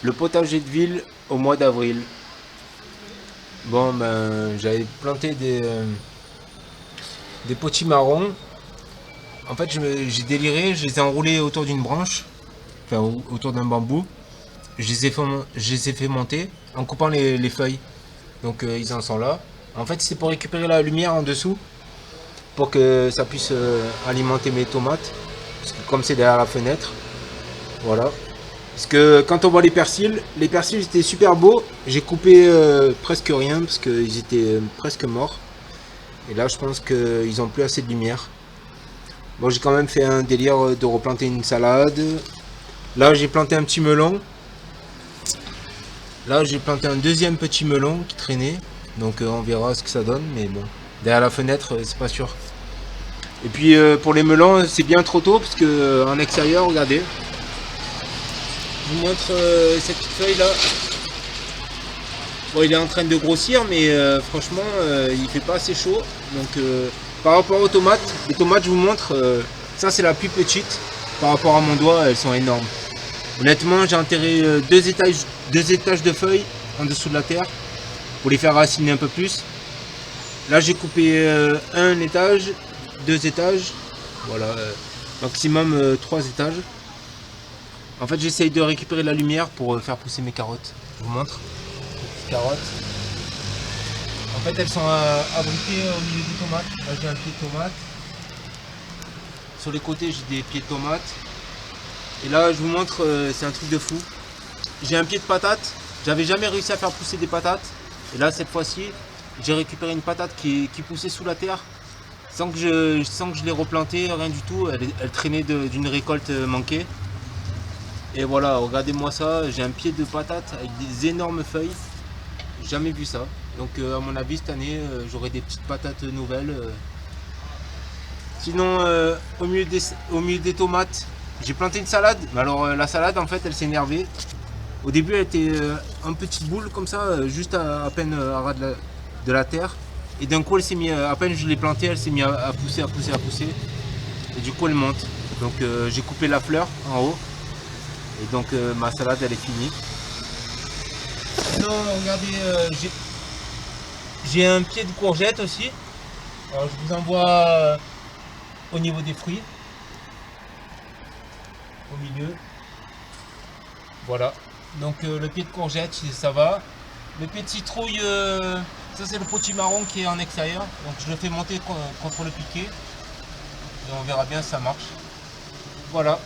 Le potager de ville au mois d'avril. Bon, ben, j'avais planté des potimarrons. En fait, j'ai déliré, je les ai enroulés autour d'une branche, enfin autour d'un bambou. Je les ai fait monter en coupant les feuilles. Donc ils en sont là. En fait, c'est pour récupérer la lumière en dessous, pour que ça puisse alimenter mes tomates. Parce que comme c'est derrière la fenêtre, voilà. Parce que quand on voit les persils étaient super beaux. J'ai coupé presque rien parce qu'ils étaient presque morts. Et là, je pense qu'ils ont plus assez de lumière. Bon, j'ai quand même fait un délire de replanter une salade. Là, j'ai planté un petit melon. Là, j'ai planté un deuxième petit melon qui traînait. Donc, on verra ce que ça donne. Mais bon, derrière la fenêtre, c'est pas sûr. Et puis, pour les melons, c'est bien trop tôt parce que en extérieur, regardez. Je vous montre cette petite feuille là. Bon, il est en train de grossir, mais franchement, il fait pas assez chaud. Donc, par rapport aux tomates, les tomates, je vous montre, ça c'est la plus petite. Par rapport à mon doigt, elles sont énormes. Honnêtement, j'ai enterré deux étages de feuilles en dessous de la terre pour les faire raciner un peu plus. Là, j'ai coupé un étage, deux étages, voilà, maximum trois étages. En fait, j'essaye de récupérer la lumière pour faire pousser mes carottes. Je vous montre. Carottes. En fait, elles sont abritées au milieu des tomates. Là, j'ai un pied de tomate. Sur les côtés, j'ai des pieds de tomates. Et là, je vous montre, c'est un truc de fou. J'ai un pied de patate. J'avais jamais réussi à faire pousser des patates. Et là, cette fois-ci, j'ai récupéré une patate qui poussait sous la terre. Sans que je l'ai replantée, rien du tout. Elle traînait d'une récolte manquée. Et voilà, regardez-moi ça. J'ai un pied de patate avec des énormes feuilles. Jamais vu ça. Donc à mon avis cette année j'aurai des petites patates nouvelles. Sinon au milieu des tomates, j'ai planté une salade. Mais alors la salade en fait elle s'est énervée. Au début elle était en petite boule comme ça, juste à peine à ras de la terre. Et d'un coup elle s'est mis, à peine je l'ai plantée, elle s'est mis à pousser, à pousser, à pousser. Et du coup elle monte. Donc j'ai coupé la fleur en haut. Et donc ma salade elle est finie. Sinon regardez, j'ai un pied de courgette aussi. Alors je vous envoie au niveau des fruits. Au milieu. Voilà. Donc le pied de courgette, ça va. Le pied de citrouille, ça c'est le potimarron qui est en extérieur. Donc je le fais monter contre le piquet. Et on verra bien si ça marche. Voilà.